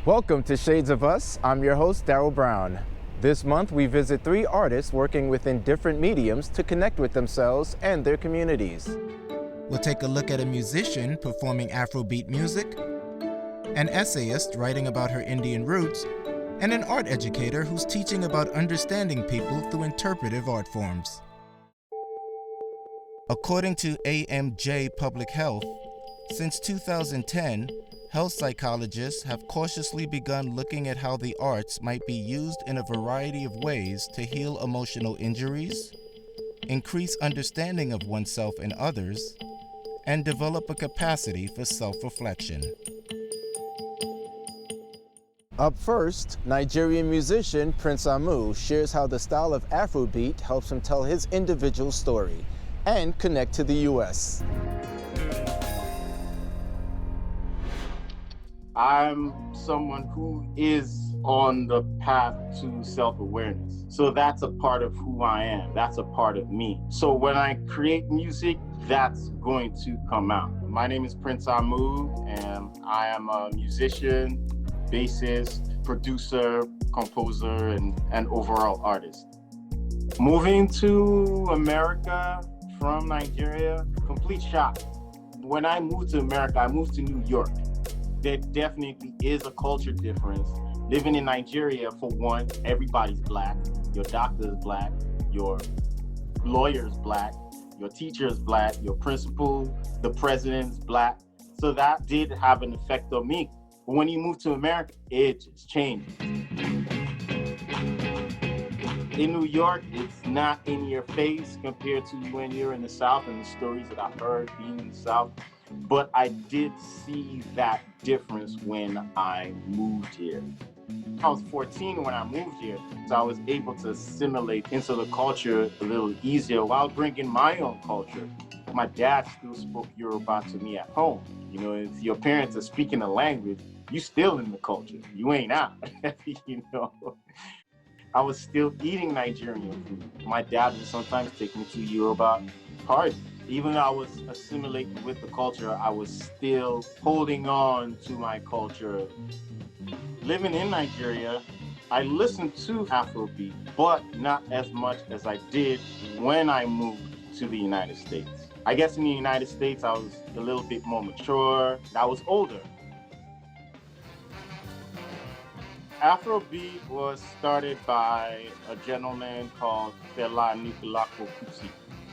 Welcome to Shades of Us. I'm your host, Darryl Brown. This month, we visit 3 artists working within different mediums to connect with themselves and their communities. We'll take a look at a musician performing Afrobeat music, an essayist writing about her Indian roots, and an art educator who's teaching about understanding people through interpretive art forms. According to AMJ Public Health, since 2010, health psychologists have cautiously begun looking at how the arts might be used in a variety of ways to heal emotional injuries, increase understanding of oneself and others, and develop a capacity for self-reflection. Up first, Nigerian musician Prince Amu shares how the style of Afrobeat helps him tell his individual story and connect to the U.S. I'm someone who is on the path to self-awareness. So that's a part of who I am. That's a part of me. So when I create music, that's going to come out. My name is Prince Amu, and I am a musician, bassist, producer, composer, and overall artist. Moving to America from Nigeria, complete shock. When I moved to America, I moved to New York. There definitely is a culture difference. Living in Nigeria, for one, everybody's black. Your doctor is black, your lawyer is black, your teacher is black, your principal, the president's black. So that did have an effect on me. But when you move to America, it just changes. In New York, it's not in your face compared to when you're in the South and the stories that I've heard being in the South. But I did see that difference when I moved here. I was 14 when I moved here, so I was able to assimilate into the culture a little easier while bringing my own culture. My dad still spoke Yoruba to me at home. You know, if your parents are speaking a language, you still in the culture. You ain't out, you know. I was still eating Nigerian food. My dad would sometimes take me to Yoruba parties. Even though I was assimilating with the culture, I was still holding on to my culture. Living in Nigeria, I listened to Afrobeat, but not as much as I did when I moved to the United States. I guess in the United States, I was a little bit more mature. I was older. Afrobeat was started by a gentleman called Fela Anikulapo Kuti.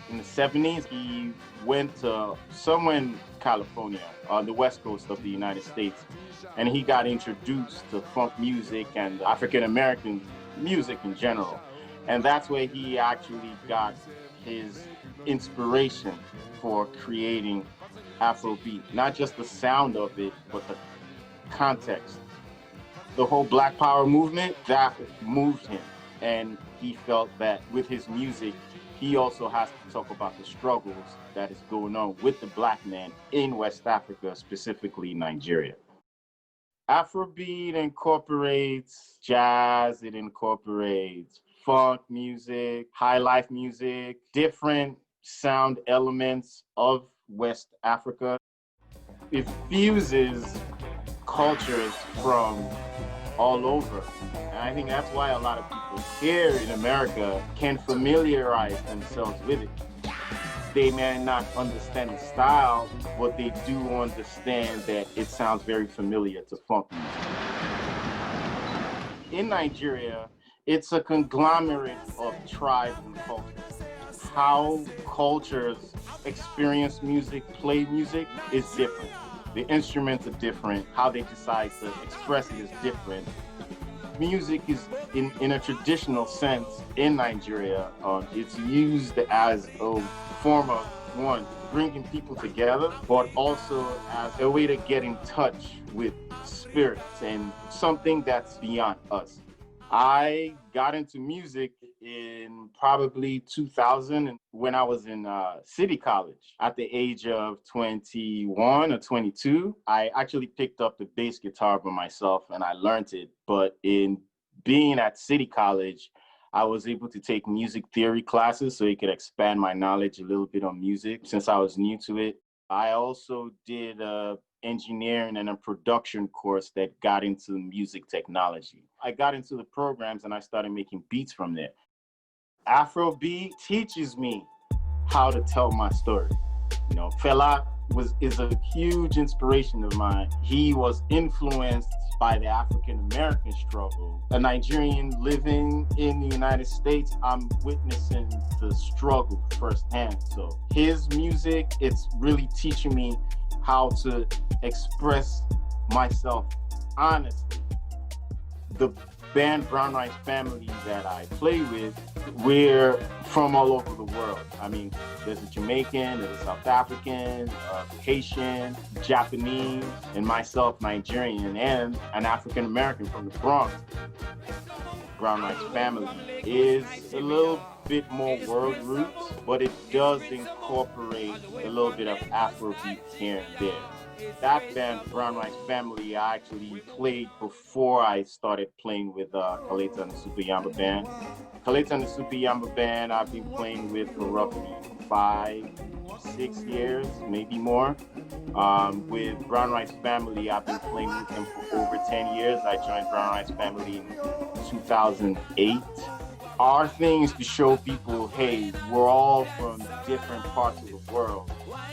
In the 70s, he went to somewhere in California, on the west coast of the United States, and he got introduced to funk music and African-American music in general. And that's where he actually got his inspiration for creating Afrobeat. Not just the sound of it, but the context. The whole Black Power movement, that moved him. And he felt that with his music, he also has to talk about the struggles that is going on with the Black man in West Africa, specifically Nigeria. Afrobeat incorporates jazz, it incorporates funk music, high life music, different sound elements of West Africa. It fuses cultures from all over. And I think that's why a lot of people here in America can familiarize themselves with it. They may not understand the style, but they do understand that it sounds very familiar to funk music. In Nigeria, it's a conglomerate of tribes and cultures. How cultures experience music, play music is different. The instruments are different. How they decide to express it is different. Music is, in a traditional sense, in Nigeria, it's used as a form of, one, bringing people together, but also as a way to get in touch with spirits and something that's beyond us. I got into music in probably 2000 when I was in City College. At the age of 21 or 22, I actually picked up the bass guitar by myself and I learned it. But in being at City College, I was able to take music theory classes so it could expand my knowledge a little bit on music since I was new to it. I also did engineering and a production course that got into music technology. I got into the programs and I started making beats from there. Afrobeat teaches me how to tell my story. You know, Fela is a huge inspiration of mine. He was influenced by the African American struggle. A Nigerian living in the United States, I'm witnessing the struggle firsthand. So his music, it's really teaching me how to express myself honestly. The band Brown Rice Family that I play with, we're from all over the world. I mean, there's a Jamaican, there's a South African, Haitian, Japanese, and myself, Nigerian, and an African American from the Bronx. Brown Rice Family is a little bit more world roots, but it does incorporate a little bit of Afrobeat here and there. That band, Brown Rice Family, I actually played before I started playing with Kaleta and the Super Yamba Band. Kaleta and the Super Yamba Band, I've been playing with for roughly 5-6 years, maybe more. With Brown Rice Family, I've been playing with them for over 10 years. I joined Brown Rice Family in 2008. Our thing is to show people, hey, we're all from different parts of the world,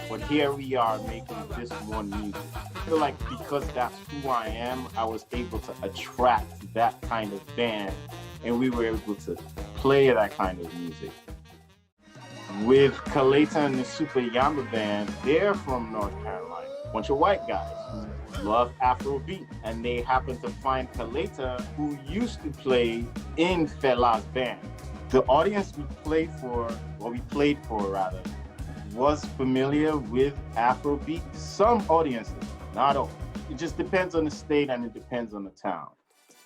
but here we are making this one music. I feel like because that's who I am, I was able to attract that kind of band, and we were able to play that kind of music. With Kaleta and the Super Yamba Band, they're from North Carolina, a bunch of white guys who love Afrobeat, and they happened to find Kaleta, who used to play in Fela's band. The audience we played for was familiar with Afrobeat. Some audiences, not all. It just depends on the state and it depends on the town.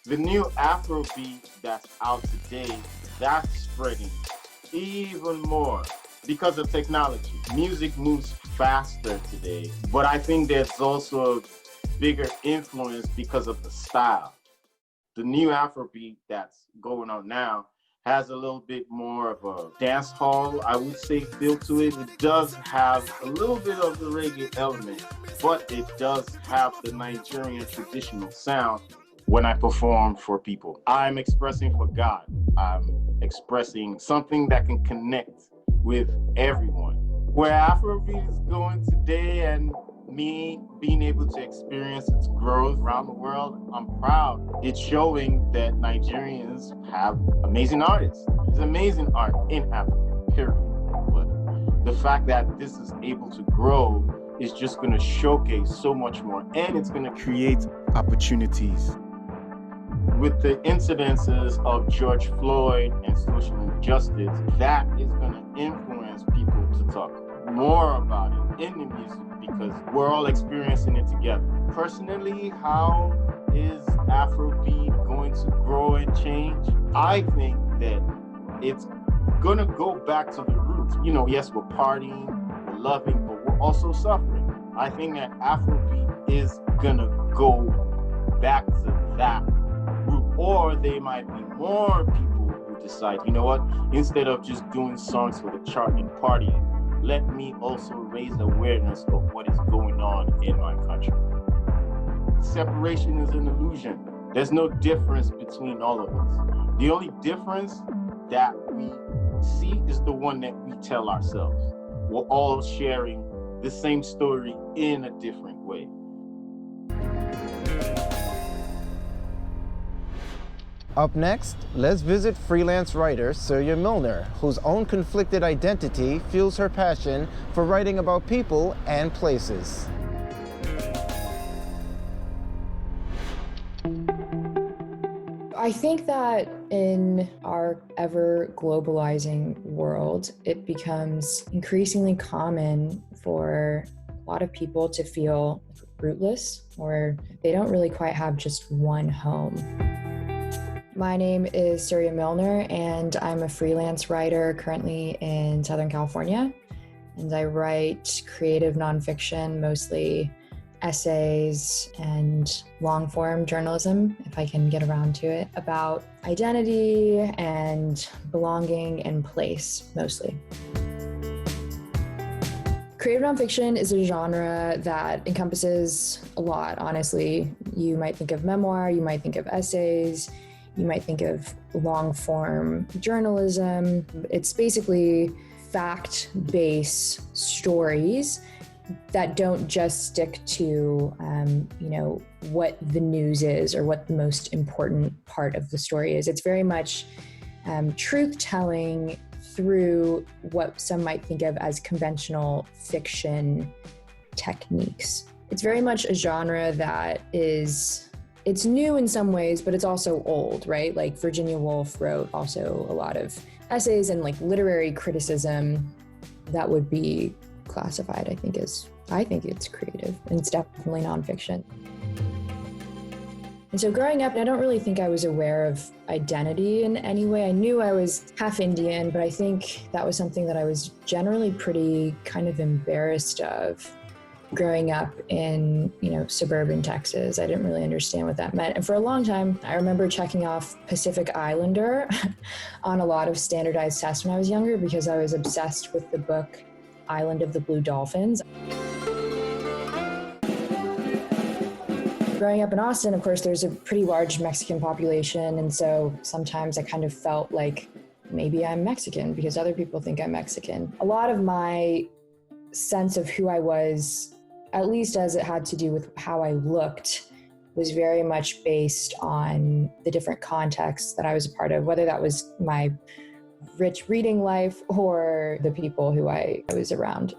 The new Afrobeat that's out today, that's spreading even more because of technology. Music moves faster today, but I think there's also a bigger influence because of the style. The new Afrobeat that's going on now has a little bit more of a dance hall, I would say, feel to it. It does have a little bit of the reggae element, but it does have the Nigerian traditional sound. When I perform for people, I'm expressing for God. I'm expressing something that can connect with everyone. Where Afrobeat is going today and me being able to experience its growth around the world, I'm proud. It's showing that Nigerians have amazing artists. There's amazing art in Africa, period. But the fact that this is able to grow is just going to showcase so much more, and it's going to create opportunities. With the incidences of George Floyd and social injustice, that is going to influence people to talk more about it in the music because we're all experiencing it together. Personally, how is Afrobeat going to grow and change? I think that it's going to go back to the roots. You know, yes, we're partying, we're loving, but we're also suffering. I think that Afrobeat is going to go back to that root, or there might be more people who decide, you know what, instead of just doing songs for the chart and partying, let me also raise awareness of what is going on in my country. Separation is an illusion. There's no difference between all of us. The only difference that we see is the one that we tell ourselves. We're all sharing the same story in a different way. Up next, let's visit freelance writer Surya Milner, whose own conflicted identity fuels her passion for writing about people and places. I think that in our ever globalizing world, it becomes increasingly common for a lot of people to feel rootless, or they don't really quite have just one home. My name is Surya Milner, and I'm a freelance writer currently in Southern California. And I write creative nonfiction, mostly essays and long-form journalism, if I can get around to it, about identity and belonging and place, mostly. Creative nonfiction is a genre that encompasses a lot, honestly. You might think of memoir, you might think of essays, you might think of long-form journalism. It's basically fact-based stories that don't just stick to, what the news is or what the most important part of the story is. It's very much truth-telling through what some might think of as conventional fiction techniques. It's very much a genre that it's new in some ways, but it's also old, right? Like Virginia Woolf wrote also a lot of essays and like literary criticism that would be classified, I think it's creative, and it's definitely nonfiction. And so growing up, I don't really think I was aware of identity in any way. I knew I was half Indian, but I think that was something that I was generally pretty kind of embarrassed of. Growing up in, suburban Texas, I didn't really understand what that meant. And for a long time, I remember checking off Pacific Islander on a lot of standardized tests when I was younger because I was obsessed with the book Island of the Blue Dolphins. Growing up in Austin, of course, there's a pretty large Mexican population, and so sometimes I kind of felt like maybe I'm Mexican because other people think I'm Mexican. A lot of my sense of who I was, at least as it had to do with how I looked, was very much based on the different contexts that I was a part of, whether that was my rich reading life or the people who I was around.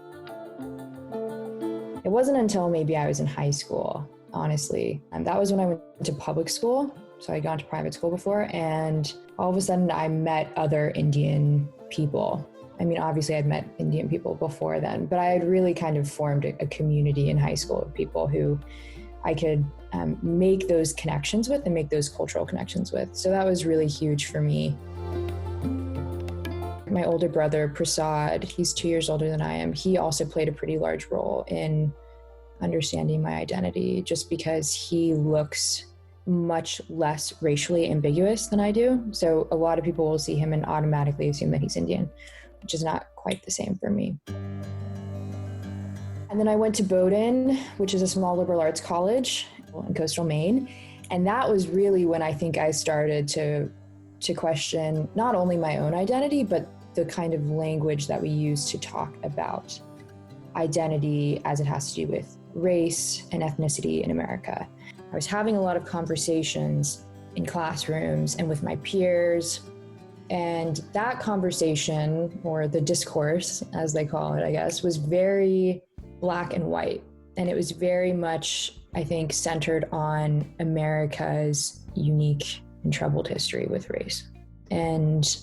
It wasn't until maybe I was in high school, honestly, and that was when I went to public school. So I'd gone to private school before, and all of a sudden I met other Indian people. I mean, obviously I'd met Indian people before then, but I had really kind of formed a community in high school of people who I could make those connections with and make those cultural connections with. So that was really huge for me. My older brother, Prasad, he's 2 years older than I am. He also played a pretty large role in understanding my identity just because he looks much less racially ambiguous than I do. So a lot of people will see him and automatically assume that he's Indian, which is not quite the same for me. And then I went to Bowdoin, which is a small liberal arts college in coastal Maine. And that was really when I think I started to question not only my own identity, but the kind of language that we use to talk about identity as it has to do with race and ethnicity in America. I was having a lot of conversations in classrooms and with my peers, and that conversation, or the discourse, as they call it, I guess, was very black and white. And it was very much, I think, centered on America's unique and troubled history with race. And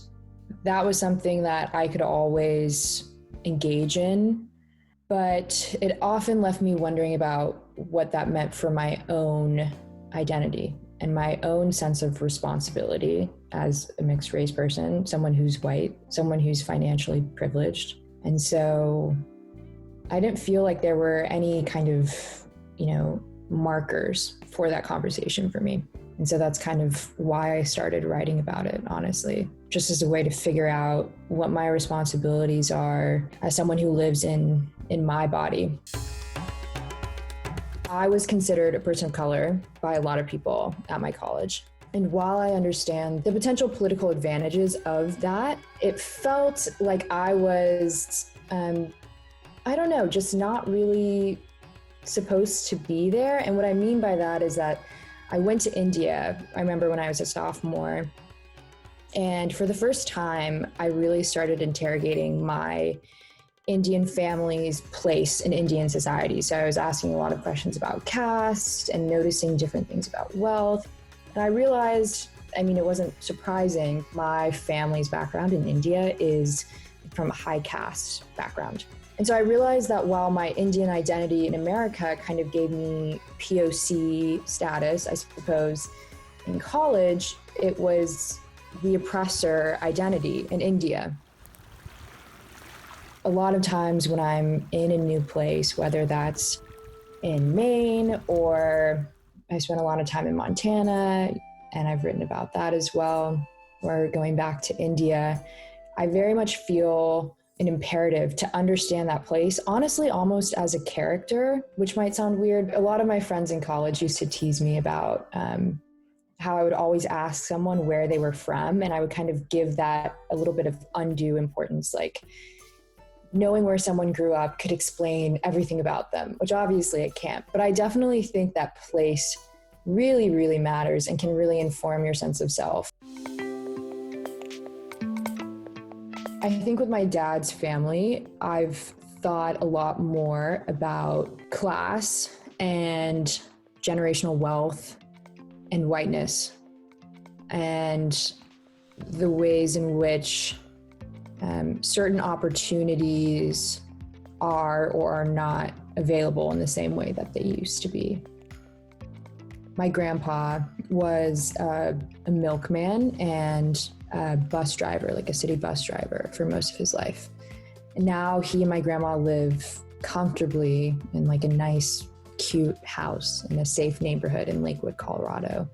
that was something that I could always engage in, but it often left me wondering about what that meant for my own identity and my own sense of responsibility as a mixed race person, someone who's white, someone who's financially privileged. And so I didn't feel like there were any kind of, markers for that conversation for me. And so that's kind of why I started writing about it, honestly, just as a way to figure out what my responsibilities are as someone who lives in my body. I was considered a person of color by a lot of people at my college. And while I understand the potential political advantages of that, it felt like I was, just not really supposed to be there. And what I mean by that is that I went to India, I remember when I was a sophomore, and for the first time, I really started interrogating my Indian family's place in Indian society. So I was asking a lot of questions about caste and noticing different things about wealth. And I realized, it wasn't surprising, my family's background in India is from a high caste background. And so I realized that while my Indian identity in America kind of gave me POC status, I suppose, in college, it was the oppressor identity in India. A lot of times when I'm in a new place, whether that's in Maine or I spent a lot of time in Montana, and I've written about that as well, or going back to India, I very much feel an imperative to understand that place, honestly, almost as a character, which might sound weird. A lot of my friends in college used to tease me about how I would always ask someone where they were from, and I would kind of give that a little bit of undue importance, like knowing where someone grew up could explain everything about them, which obviously it can't. But I definitely think that place really, really matters and can really inform your sense of self. I think with my dad's family, I've thought a lot more about class and generational wealth and whiteness and the ways in which certain opportunities are or are not available in the same way that they used to be. My grandpa was a milkman and a bus driver, like a city bus driver for most of his life. And now he and my grandma live comfortably in like a nice, cute house in a safe neighborhood in Lakewood, Colorado.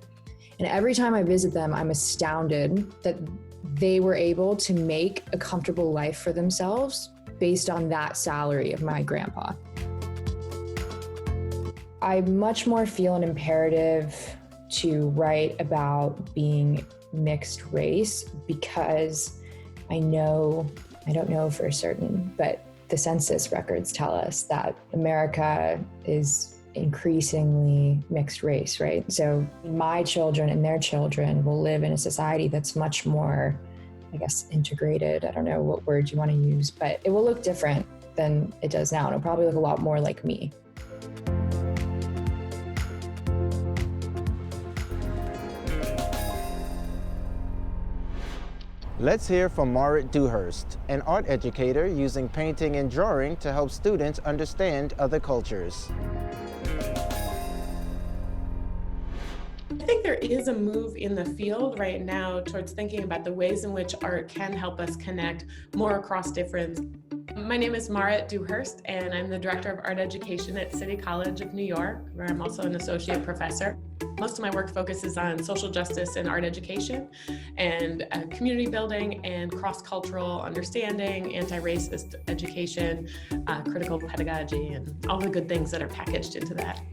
And every time I visit them, I'm astounded that they were able to make a comfortable life for themselves based on that salary of my grandpa. I much more feel an imperative to write about being mixed race because I don't know for certain, but the census records tell us that America is increasingly mixed race, right? So my children and their children will live in a society that's much more, I guess, integrated. I don't know what word you want to use, but it will look different than it does now. It'll probably look a lot more like me. Let's hear from Marit Dewhurst, an art educator using painting and drawing to help students understand other cultures. I think there is a move in the field right now towards thinking about the ways in which art can help us connect more across difference. My name is Marit Dewhurst, and I'm the Director of Art Education at City College of New York, where I'm also an associate professor. Most of my work focuses on social justice and art education and community building and cross-cultural understanding, anti-racist education, critical pedagogy, and all the good things that are packaged into that.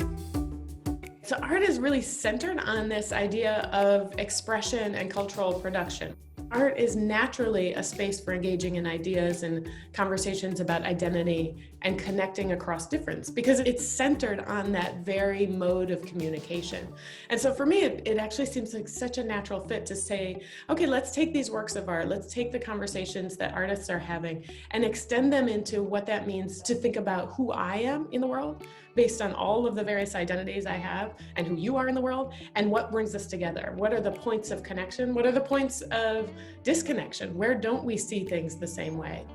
So art is really centered on this idea of expression and cultural production. Art is naturally a space for engaging in ideas and conversations about identity and connecting across difference because it's centered on that very mode of communication. And so for me, it actually seems like such a natural fit to say, okay, let's take these works of art, let's take the conversations that artists are having and extend them into what that means to think about who I am in the world based on all of the various identities I have and who you are in the world and what brings us together. What are the points of connection? What are the points of disconnection? Where don't we see things the same way?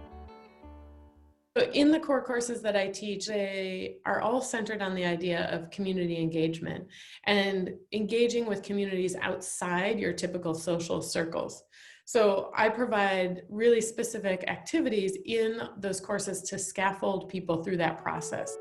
So in the core courses that I teach, they are all centered on the idea of community engagement and engaging with communities outside your typical social circles. So I provide really specific activities in those courses to scaffold people through that process.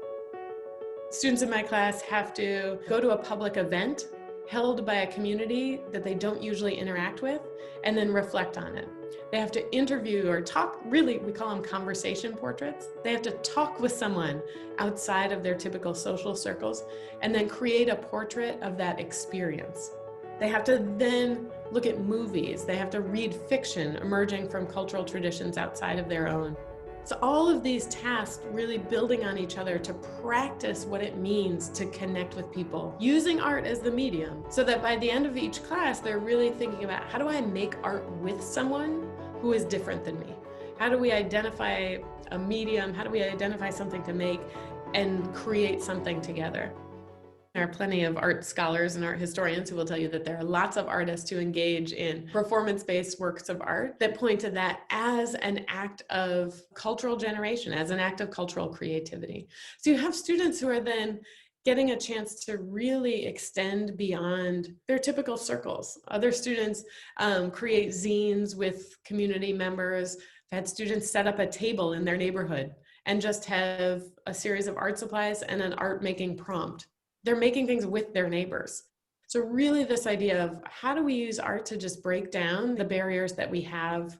Students in my class have to go to a public event held by a community that they don't usually interact with and then reflect on it. They have to interview or talk, really, we call them conversation portraits. They have to talk with someone outside of their typical social circles and then create a portrait of that experience. They have to then look at movies. They have to read fiction emerging from cultural traditions outside of their own. So all of these tasks really building on each other to practice what it means to connect with people, using art as the medium, so that by the end of each class, they're really thinking about how do I make art with someone who is different than me? How do we identify a medium? How do we identify something to make and create something together? There are plenty of art scholars and art historians who will tell you that there are lots of artists who engage in performance-based works of art that point to that as an act of cultural generation, as an act of cultural creativity. So you have students who are then getting a chance to really extend beyond their typical circles. Other students create zines with community members. I've had students set up a table in their neighborhood and just have a series of art supplies and an art making prompt. They're making things with their neighbors. So really this idea of how do we use art to just break down the barriers that we have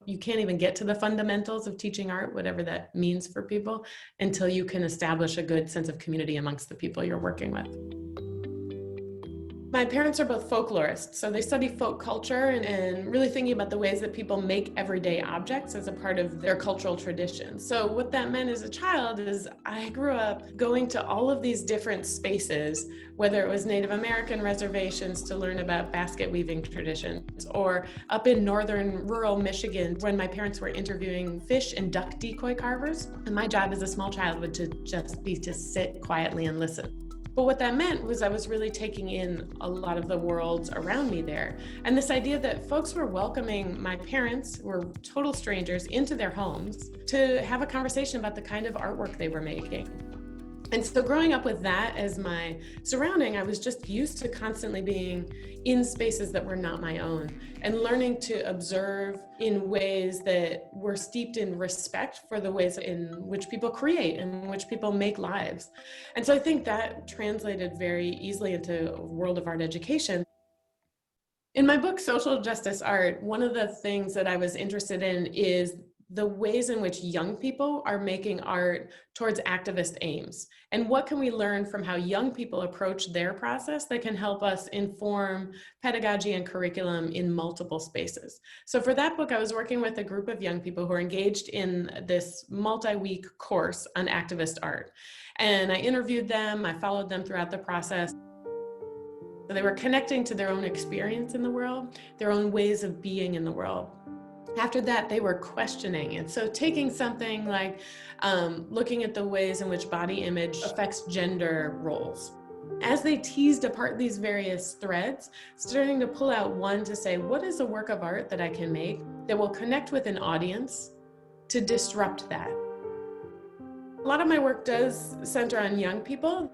You can't even get to the fundamentals of teaching art, whatever that means for people, until you can establish a good sense of community amongst the people you're working with. My parents are both folklorists, so they study folk culture and really thinking about the ways that people make everyday objects as a part of their cultural tradition. So what that meant as a child is I grew up going to all of these different spaces, whether it was Native American reservations to learn about basket weaving traditions, or up in northern rural Michigan when my parents were interviewing fish and duck decoy carvers. And my job as a small child would just be to sit quietly and listen. But what that meant was I was really taking in a lot of the worlds around me there. And this idea that folks were welcoming my parents, who were total strangers, into their homes to have a conversation about the kind of artwork they were making. And so growing up with that as my surrounding, I was just used to constantly being in spaces that were not my own and learning to observe in ways that were steeped in respect for the ways in which people create and in which people make lives. And so I think that translated very easily into a world of art education. In my book, Social Justice Art, one of the things that I was interested in is the ways in which young people are making art towards activist aims. And what can we learn from how young people approach their process that can help us inform pedagogy and curriculum in multiple spaces? So for that book, I was working with a group of young people who are engaged in this multi-week course on activist art. And I interviewed them, I followed them throughout the process. So they were connecting to their own experience in the world, their own ways of being in the world. After that, they were questioning. And so taking something like looking at the ways in which body image affects gender roles. As they teased apart these various threads, starting to pull out one to say, what is a work of art that I can make that will connect with an audience to disrupt that? A lot of my work does center on young people.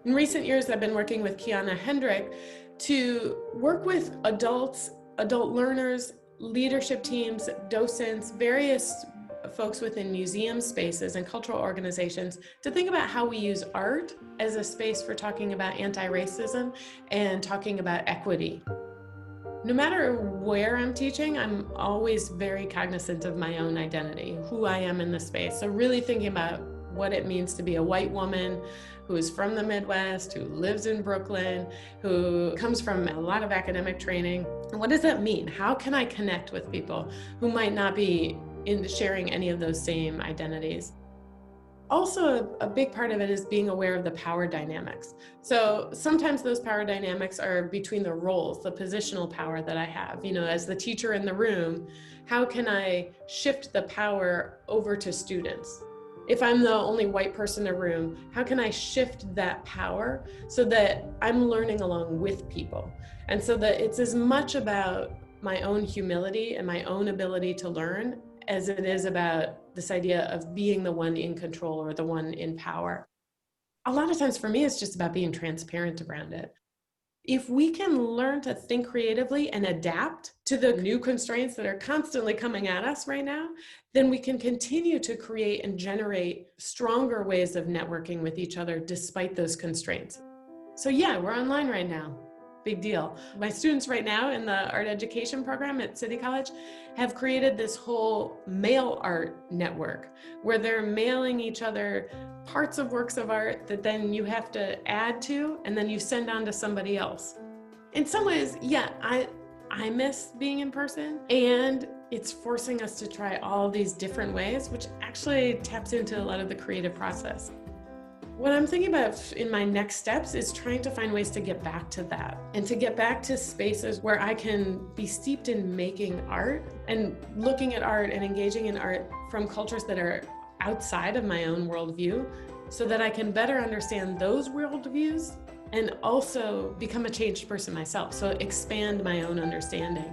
In recent years, I've been working with Kiana Hendrick to work with adults, adult learners, leadership teams, docents, various folks within museum spaces and cultural organizations to think about how we use art as a space for talking about anti-racism and talking about equity. No matter where I'm teaching, I'm always very cognizant of my own identity, who I am in the space. So really thinking about what it means to be a white woman who is from the Midwest, who lives in Brooklyn, who comes from a lot of academic training. And what does that mean? How can I connect with people who might not be sharing any of those same identities? Also, a big part of it is being aware of the power dynamics. So sometimes those power dynamics are between the roles, the positional power that I have. You know, as the teacher in the room, how can I shift the power over to students? If I'm the only white person in a room, how can I shift that power so that I'm learning along with people? And so that it's as much about my own humility and my own ability to learn as it is about this idea of being the one in control or the one in power. A lot of times for me, it's just about being transparent around it. If we can learn to think creatively and adapt to the new constraints that are constantly coming at us right now, then we can continue to create and generate stronger ways of networking with each other despite those constraints. So yeah, we're online right now. Big deal. My students right now in the art education program at City College have created this whole mail art network where they're mailing each other parts of works of art that then you have to add to and then you send on to somebody else. In some ways, yeah, I miss being in person, and it's forcing us to try all these different ways, which actually taps into a lot of the creative process. What I'm thinking about in my next steps is trying to find ways to get back to that and to get back to spaces where I can be steeped in making art and looking at art and engaging in art from cultures that are outside of my own worldview so that I can better understand those worldviews and also become a changed person myself. So expand my own understanding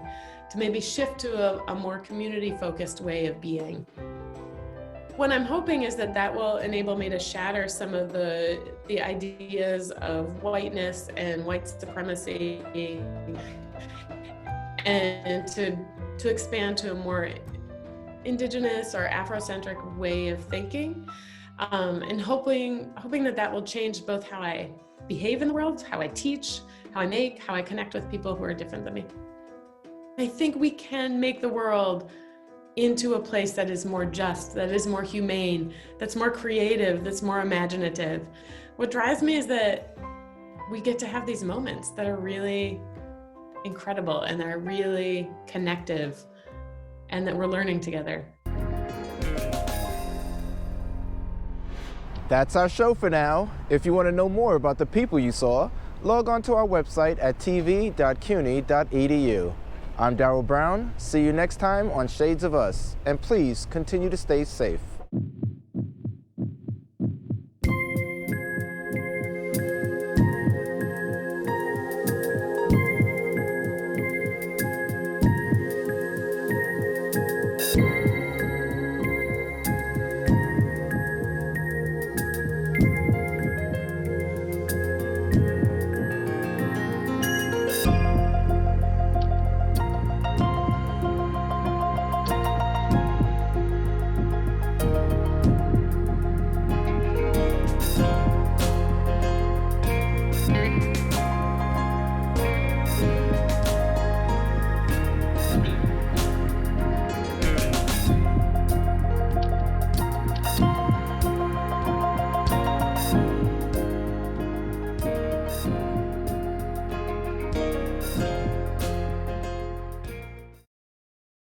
to maybe shift to a more community-focused way of being. What I'm hoping is that that will enable me to shatter some of the ideas of whiteness and white supremacy and to expand to a more indigenous or Afrocentric way of thinking, and hoping that will change both how I behave in the world, how I teach, how I make, how I connect with people who are different than me. I think we can make the world into a place that is more just, that is more humane, that's more creative, that's more imaginative. What drives me is that we get to have these moments that are really incredible and that are really connective and that we're learning together. That's our show for now. If you want to know more about the people you saw, log on to our website at tv.cuny.edu. I'm Darryl Brown. See you next time on Shades of Us, and please continue to stay safe.